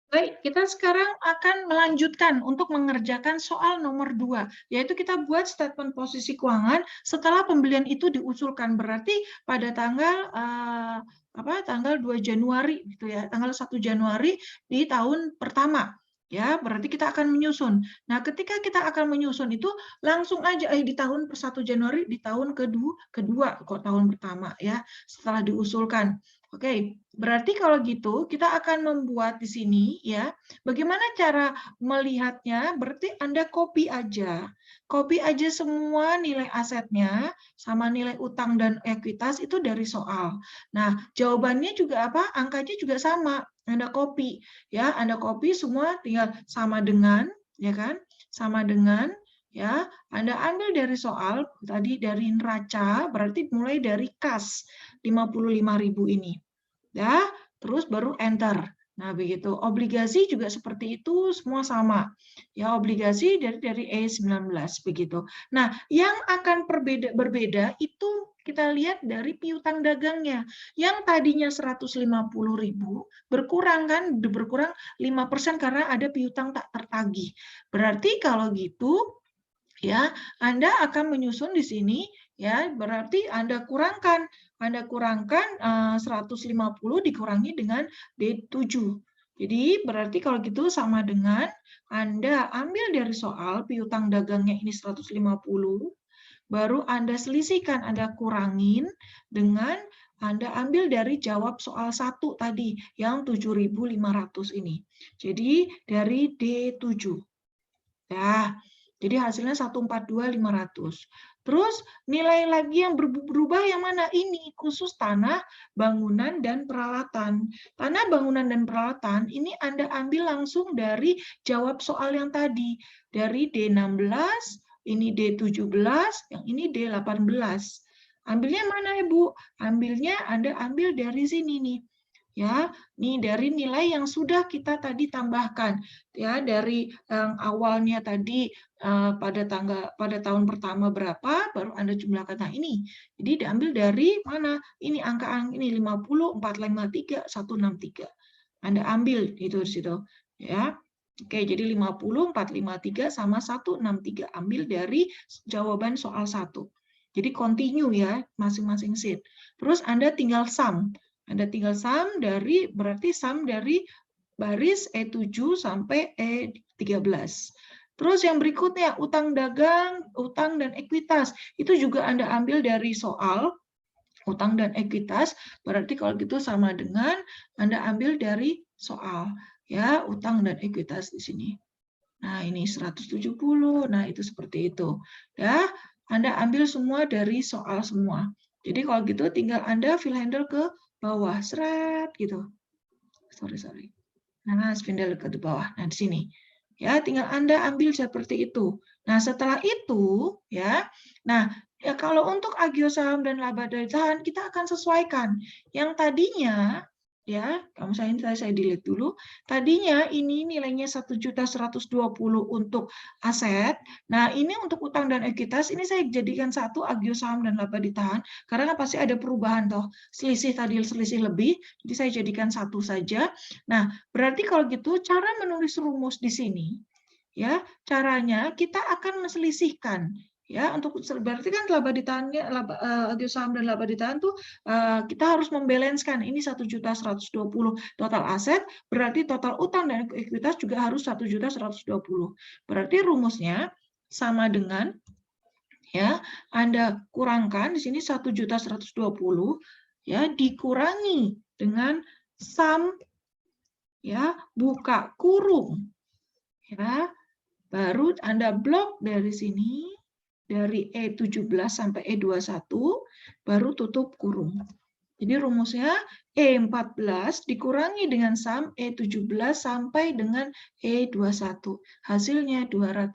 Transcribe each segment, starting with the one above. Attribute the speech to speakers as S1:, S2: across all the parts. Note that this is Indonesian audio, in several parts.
S1: Baik, kita sekarang akan melanjutkan untuk mengerjakan soal nomor 2, yaitu kita buat statement posisi keuangan setelah pembelian itu diusulkan. Berarti pada tanggal tanggal 2 Januari gitu ya, tanggal 1 Januari di tahun pertama. Ya, berarti kita akan menyusun. Nah, ketika kita akan menyusun itu langsung aja di tahun 1 Januari di tahun kedua kok tahun pertama ya, setelah diusulkan. Oke, berarti kalau gitu kita akan membuat di sini ya. Bagaimana cara melihatnya? Berarti Anda copy aja. Copy aja semua nilai asetnya sama nilai utang dan ekuitas itu dari soal. Nah, jawabannya juga apa? Angkanya juga sama. Anda copy ya, Anda copy semua tinggal sama dengan ya kan? Sama dengan ya, Anda ambil dari soal tadi dari neraca berarti mulai dari kas 55.000 ini. Ya, terus baru enter. Nah, begitu. Obligasi juga seperti itu, semua sama. Ya, obligasi dari E19 begitu. Nah, yang akan berbeda itu kita lihat dari piutang dagangnya. Yang tadinya 150.000 berkurang kan, berkurang 5% karena ada piutang tak tertagih. Berarti kalau gitu ya, Anda akan menyusun di sini ya, berarti Anda kurangkan 150 dikurangi dengan D7. Jadi berarti kalau gitu sama dengan Anda ambil dari soal piutang dagangnya ini 150, baru Anda selisihkan, Anda kurangin dengan Anda ambil dari jawab soal 1 tadi yang 7.500 ini. Jadi dari D7. Ya, jadi hasilnya 142.500. Terus nilai lagi yang berubah yang mana? Ini khusus tanah, bangunan, dan peralatan. Tanah, bangunan, dan peralatan ini Anda ambil langsung dari jawab soal yang tadi. Dari D16, ini D17, yang ini D18. Ambilnya mana, Ibu? Ambilnya Anda ambil dari sini nih. Ya, nih dari nilai yang sudah kita tadi tambahkan ya, dari yang awalnya tadi pada tahun pertama berapa baru Anda jumlahkan. Nah, ini jadi diambil dari mana? Ini angka ini 50 453 163. Anda ambil itu di situ ya. Oke, jadi 50 453 sama 163 ambil dari jawaban soal 1. Jadi continue ya masing-masing sheet. Terus Anda tinggal sum. Anda tinggal sum dari berarti sum dari baris E7 sampai E13. Terus yang berikutnya utang dagang, utang dan ekuitas. Itu juga Anda ambil dari soal utang dan ekuitas. Berarti kalau gitu sama dengan Anda ambil dari soal ya, utang dan ekuitas di sini. Nah, ini 170. Nah, itu seperti itu. Ya, Anda ambil semua dari soal semua. Jadi kalau gitu tinggal Anda fill handle ke bawah, seret gitu. Sorry. Nah, spindle ke bawah. Nah, di sini. Ya, tinggal Anda ambil seperti itu. Nah, setelah itu, ya. Nah, ya kalau untuk agio saham dan laba dari tahan, kita akan sesuaikan. Yang tadinya, ya, kamu saya delete dulu. Tadinya ini nilainya 1.120.000 untuk aset. Nah, ini untuk utang dan ekuitas, ini saya jadikan satu agio saham dan laba ditahan, karena pasti ada perubahan toh. Selisih tadi selisih lebih, jadi saya jadikan satu saja. Nah, berarti kalau gitu cara menulis rumus di sini ya, caranya kita akan menselisihkan ya, untuk berarti kan laba ditahannya agio saham dan laba ditahan tuh kita harus membalanskan ini 1.120 total aset, berarti total utang dan ekuitas juga harus 1.120. Berarti rumusnya sama dengan ya, Anda kurangkan di sini 1.120 ya dikurangi dengan sum ya, buka kurung ya, baru Anda blok dari sini dari E17 sampai E21 baru tutup kurung. Jadi rumusnya E14 dikurangi dengan sum E17 sampai dengan E21. Hasilnya 200.000.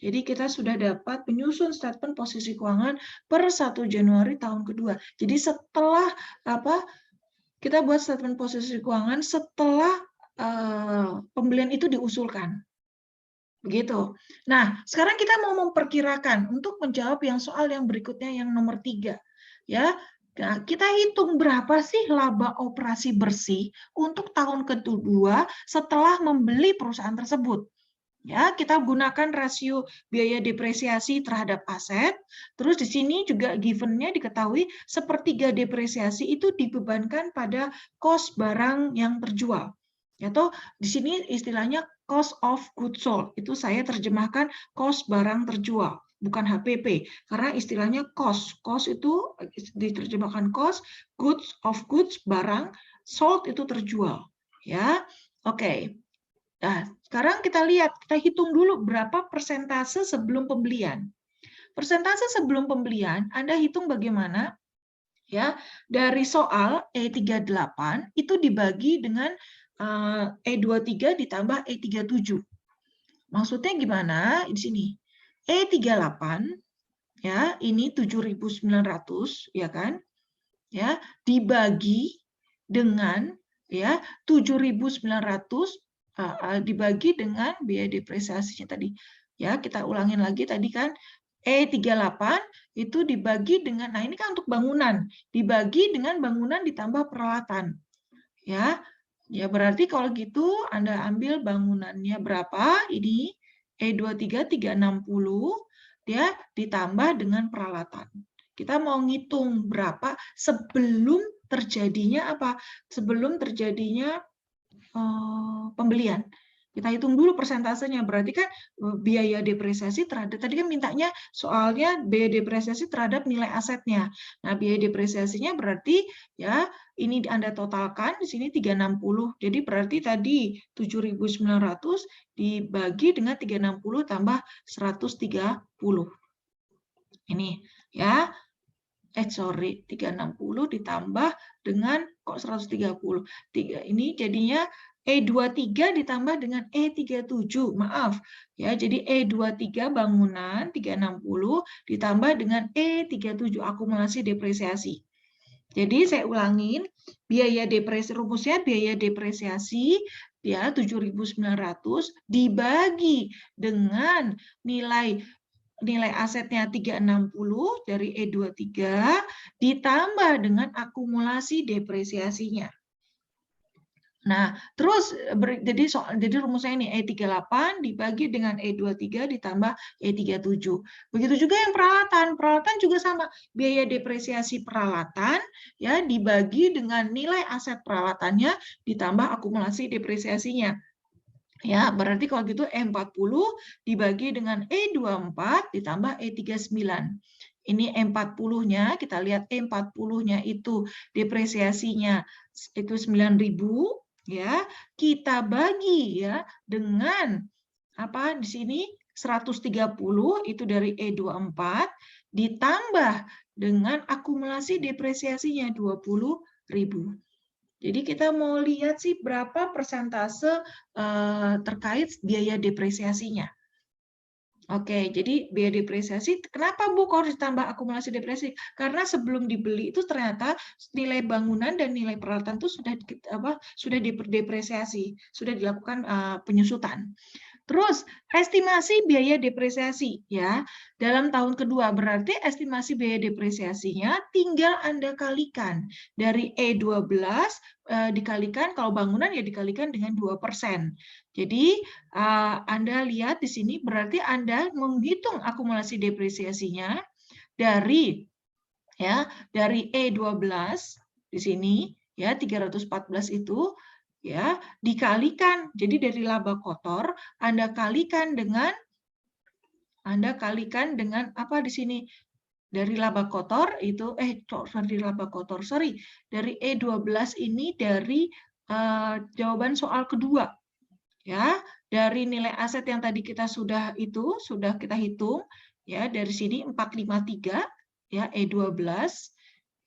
S1: Jadi kita sudah dapat menyusun statement posisi keuangan per 1 Januari tahun kedua. Jadi setelah kita buat statement posisi keuangan setelah pembelian itu diusulkan. Begitu. Nah, sekarang kita mau memperkirakan untuk menjawab yang soal yang berikutnya yang nomor 3. Ya, Nah, kita hitung berapa sih laba operasi bersih untuk tahun kedua setelah membeli perusahaan tersebut. Ya, kita gunakan rasio biaya depresiasi terhadap aset. Terus di sini juga given-nya diketahui sepertiga depresiasi itu dibebankan pada cost barang yang terjual. Atau di sini istilahnya cost of goods sold. Itu saya terjemahkan cost barang terjual, bukan HPP. Karena istilahnya cost. Cost itu diterjemahkan cost, goods of goods barang, sold itu terjual. Ya, oke. Nah, sekarang kita lihat, kita hitung dulu berapa persentase sebelum pembelian. Persentase sebelum pembelian, Anda hitung bagaimana? Ya, dari soal E38 itu dibagi dengan E23 ditambah E37. Maksudnya gimana? Di sini. E38 ya, ini 7.900 ya kan? Ya, dibagi dengan ya 7.900 dibagi dengan biaya depresiasinya tadi. Ya, kita ulangin lagi tadi kan E38 itu dibagi dengan, nah ini kan untuk bangunan, dibagi dengan bangunan ditambah peralatan. Ya, ya berarti kalau gitu Anda ambil bangunannya berapa? Ini E23 360 ya ditambah dengan peralatan. Kita mau ngitung berapa sebelum terjadinya apa? Sebelum terjadinya pembelian. Kita hitung dulu persentasenya. Berarti kan biaya depresiasi terhadap, tadi kan mintanya soalnya biaya depresiasi terhadap nilai asetnya. Nah, biaya depresiasinya berarti ya ini Anda totalkan di sini 360. Jadi berarti tadi 7.900 dibagi dengan 360 tambah 130. Ini ya. Sorry, 360 ditambah dengan kok 130. Ini jadinya E23 ditambah dengan E37. Maaf. Ya, jadi E23 bangunan 360 ditambah dengan E37 akumulasi depresiasi. Jadi saya ulangin, biaya depresiasi rumusnya biaya depresiasi ya 7.900 dibagi dengan nilai asetnya 360 dari E23 ditambah dengan akumulasi depresiasinya. Nah, terus jadi rumusnya ini E38 dibagi dengan E23 ditambah E37. Begitu juga yang peralatan. Peralatan juga sama. Biaya depresiasi peralatan ya dibagi dengan nilai aset peralatannya ditambah akumulasi depresiasinya. Ya, berarti kalau gitu E40 dibagi dengan E24 ditambah E39. Ini E40-nya, kita lihat E40-nya itu depresiasinya itu 9.000 ya. Kita bagi ya dengan apa di sini 130 itu dari E24 ditambah dengan akumulasi depresiasinya 20.000. Jadi kita mau lihat sih berapa persentase terkait biaya depresiasinya. Oke, jadi biaya depresiasi, kenapa Bu kok harus ditambah akumulasi depresiasi? Karena sebelum dibeli itu ternyata nilai bangunan dan nilai peralatan itu sudah didepresiasi, sudah dilakukan penyusutan. Terus estimasi biaya depresiasi ya dalam tahun kedua, berarti estimasi biaya depresiasinya tinggal Anda kalikan dari E12 dikalikan kalau bangunan ya dikalikan dengan 2%. Jadi Anda lihat di sini berarti Anda menghitung akumulasi depresiasinya dari E12 di sini ya 314 itu ya dikalikan, jadi dari laba kotor Anda kalikan dengan apa di sini dari laba kotor itu dari E12 ini dari jawaban soal kedua ya, dari nilai aset yang tadi kita sudah kita hitung ya, dari sini 453 ya E12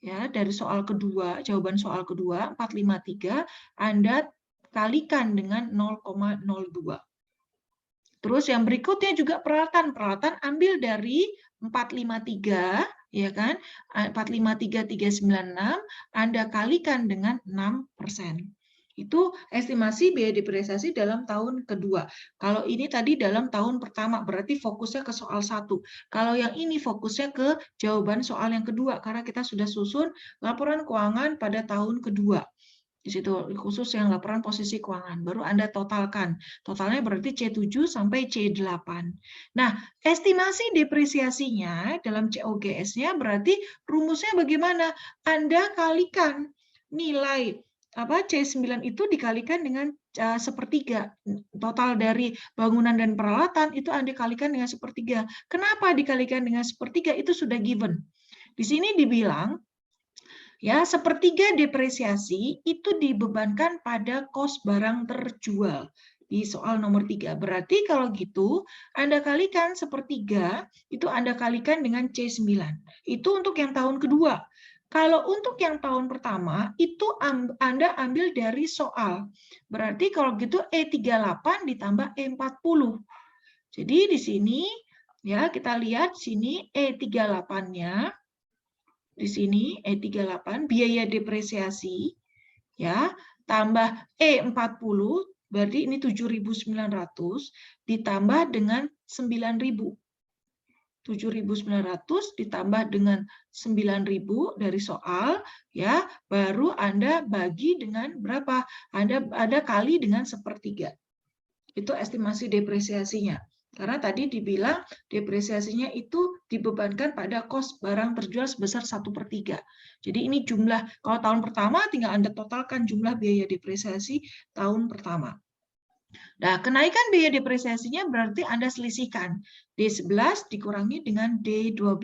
S1: ya, dari soal kedua, jawaban soal kedua 453 Anda kalikan dengan 0,02. Terus yang berikutnya juga peralatan ambil dari 453 ya kan, 453 396 Anda kalikan dengan 6%. Itu estimasi biaya depresiasi dalam tahun kedua. Kalau ini tadi dalam tahun pertama, berarti fokusnya ke soal 1. Kalau yang ini fokusnya ke jawaban soal yang kedua, karena kita sudah susun laporan keuangan pada tahun kedua. Di situ khusus yang laporan posisi keuangan. Baru Anda totalkan. Totalnya berarti C7 sampai C8. Nah, estimasi depresiasinya dalam COGS-nya berarti rumusnya bagaimana? Anda kalikan nilai C9 itu dikalikan dengan sepertiga. Total dari bangunan dan peralatan itu Anda kalikan dengan sepertiga. Kenapa dikalikan dengan sepertiga? Itu sudah given. Di sini dibilang ya, sepertiga depresiasi itu dibebankan pada kos barang terjual di soal nomor 3. Berarti kalau gitu, Anda kalikan sepertiga, itu Anda kalikan dengan C9. Itu untuk yang tahun kedua. Kalau untuk yang tahun pertama, itu Anda ambil dari soal. Berarti kalau gitu E38 ditambah E40. Jadi di sini, ya kita lihat sini E38-nya, di sini E38 biaya depresiasi ya tambah E40 berarti ini 7.900 ditambah dengan 9.000. 7.900 ditambah dengan 9.000 dari soal ya, baru Anda bagi dengan berapa? Anda kali dengan sepertiga. Itu estimasi depresiasinya. Karena tadi dibilang depresiasinya itu dibebankan pada kos barang terjual sebesar 1/3. Jadi ini jumlah, kalau tahun pertama tinggal Anda totalkan jumlah biaya depresiasi tahun pertama. Nah, kenaikan biaya depresiasinya berarti Anda selisihkan. D11 dikurangi dengan D12.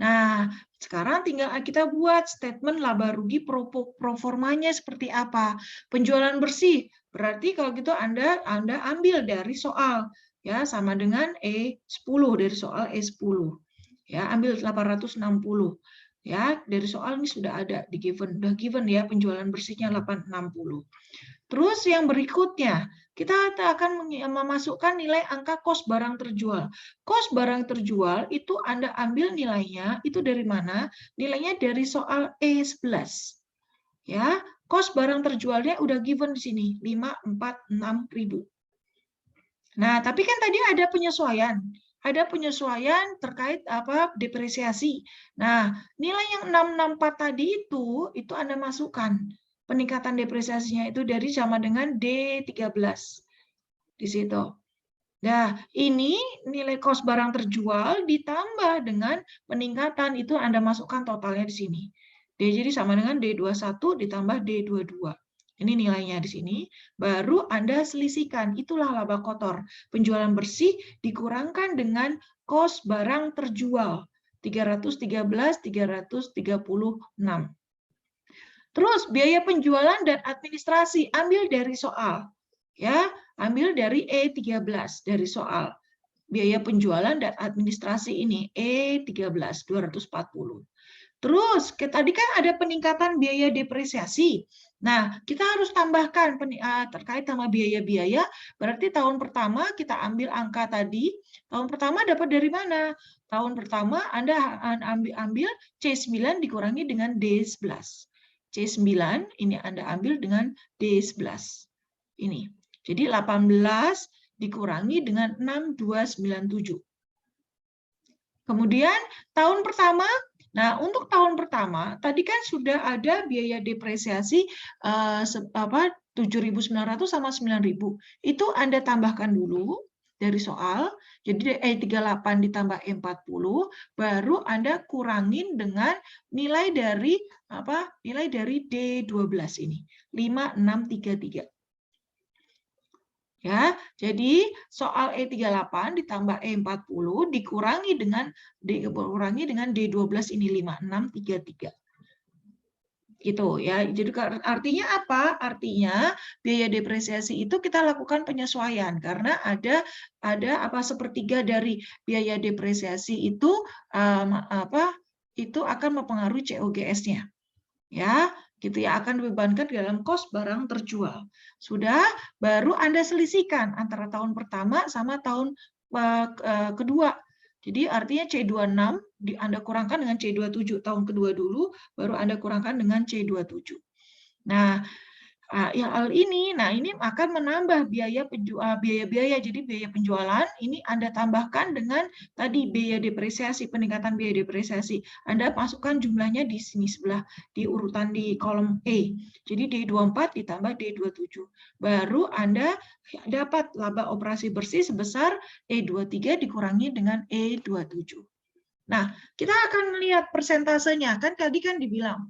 S1: Nah, sekarang tinggal kita buat statement laba rugi pro formanya seperti apa. Penjualan bersih, berarti kalau gitu Anda ambil dari soal. Ya, sama dengan E10 dari soal E10. Ya, ambil 860. Ya, dari soal ini sudah ada di given, udah given ya penjualan bersihnya 860. Terus yang berikutnya, kita akan memasukkan nilai angka kos barang terjual. Kos barang terjual itu Anda ambil nilainya, itu dari mana? Nilainya dari soal E11. Ya, kos barang terjualnya udah given di sini, 546.000. Nah, tapi kan tadi ada penyesuaian. Ada penyesuaian terkait depresiasi. Nah, nilai yang 664 tadi itu Anda masukkan. Peningkatan depresiasinya itu dari sama dengan D13 di situ. Nah, ini nilai kos barang terjual ditambah dengan peningkatan itu Anda masukkan totalnya di sini. Jadi sama dengan D21 ditambah D22. Ini nilainya di sini. Baru Anda selisihkan. Itulah laba kotor. Penjualan bersih dikurangkan dengan kos barang terjual. 313, 336. Terus biaya penjualan dan administrasi ambil dari soal. Ya, ambil dari E13 dari soal. Biaya penjualan dan administrasi ini E13 240. Terus tadi kan ada peningkatan biaya depresiasi. Nah, kita harus tambahkan terkait sama biaya-biaya. Berarti tahun pertama kita ambil angka tadi. Tahun pertama dapat dari mana? Tahun pertama Anda ambil C9 dikurangi dengan D11. C9 ini Anda ambil dengan D11. Ini. Jadi 18 dikurangi dengan 6297. Kemudian tahun pertama, nah untuk tahun pertama tadi kan sudah ada biaya depresiasi 7.900 sama 9.000. Itu Anda tambahkan dulu dari soal. Jadi E38 ditambah E40 baru Anda kurangin dengan nilai dari Nilai dari D12 ini. 5633. Ya, jadi soal E38 ditambah E40 dikurangi dengan D12 ini 5633. Gitu ya. Jadi artinya apa? Artinya biaya depresiasi itu kita lakukan penyesuaian karena ada sepertiga dari biaya depresiasi itu itu akan mempengaruhi COGS-nya. Ya, gitu ya, akan dibebankan dalam kos barang terjual. Sudah, baru Anda selisihkan antara tahun pertama sama tahun kedua. Jadi artinya C26 Anda kurangkan dengan C27 tahun kedua dulu, baru Anda kurangkan dengan C27. Nah, hal ini, nah ini akan menambah biaya-biaya. Jadi biaya penjualan ini Anda tambahkan dengan tadi biaya depresiasi, peningkatan biaya depresiasi. Anda masukkan jumlahnya di sini sebelah, di urutan di kolom E. Jadi D24 ditambah D27. Baru Anda dapat laba operasi bersih sebesar E23 dikurangi dengan E27. Nah, kita akan melihat persentasenya. Kan tadi kan dibilang,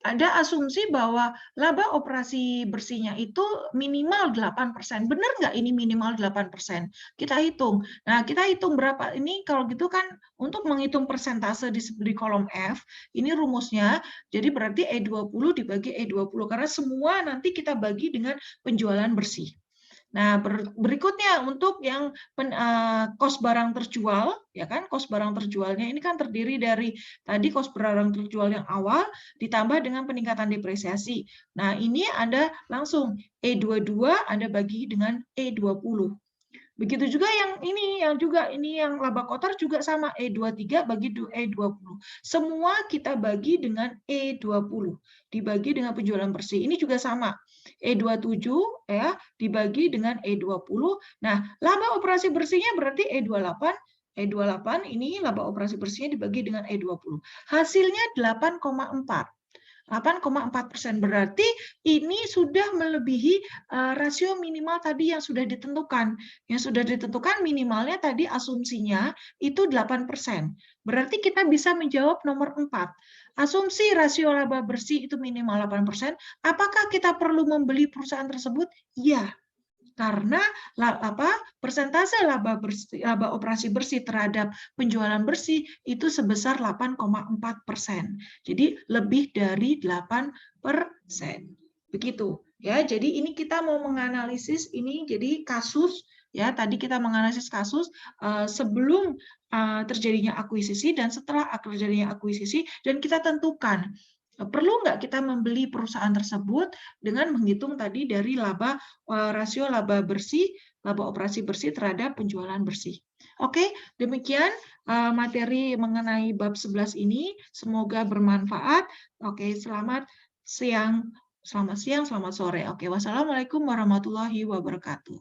S1: ada asumsi bahwa laba operasi bersihnya itu minimal 8%. Benar nggak ini minimal 8%? Kita hitung. Nah, kita hitung berapa. Ini kalau gitu kan untuk menghitung persentase di kolom F, ini rumusnya, jadi berarti E20 dibagi E20, karena semua nanti kita bagi dengan penjualan bersih. Nah, berikutnya untuk yang kos barang terjual, ya kan, kos barang terjualnya ini kan terdiri dari tadi kos barang terjual yang awal ditambah dengan peningkatan depresiasi. Nah, ini Anda langsung E22 Anda bagi dengan E20. Begitu juga yang ini yang laba kotor juga sama, E23 bagi E20. Semua kita bagi dengan E20, dibagi dengan penjualan bersih. Ini juga sama, E27 ya dibagi dengan E20. Nah, laba operasi bersihnya berarti E28. E28 ini laba operasi bersihnya dibagi dengan E20. Hasilnya 8,4. 8,4%. Berarti ini sudah melebihi rasio minimal tadi yang sudah ditentukan. Yang sudah ditentukan minimalnya tadi asumsinya itu 8%. Berarti kita bisa menjawab nomor 4. Asumsi rasio laba bersih itu minimal 8%. Apakah kita perlu membeli perusahaan tersebut? Iya. Karena persentase laba operasi bersih terhadap penjualan bersih itu sebesar 8,4%. Jadi lebih dari 8%. Begitu ya. Jadi ini kita mau menganalisis ini jadi kasus ya. Tadi kita menganalisis kasus sebelum terjadinya akuisisi dan setelah terjadinya akuisisi, dan kita tentukan perlu nggak kita membeli perusahaan tersebut dengan menghitung tadi dari rasio laba bersih, laba operasi bersih terhadap penjualan bersih. Oke, demikian materi mengenai bab 11 ini. Semoga bermanfaat. Oke, selamat siang, selamat sore. Oke, wassalamualaikum warahmatullahi wabarakatuh.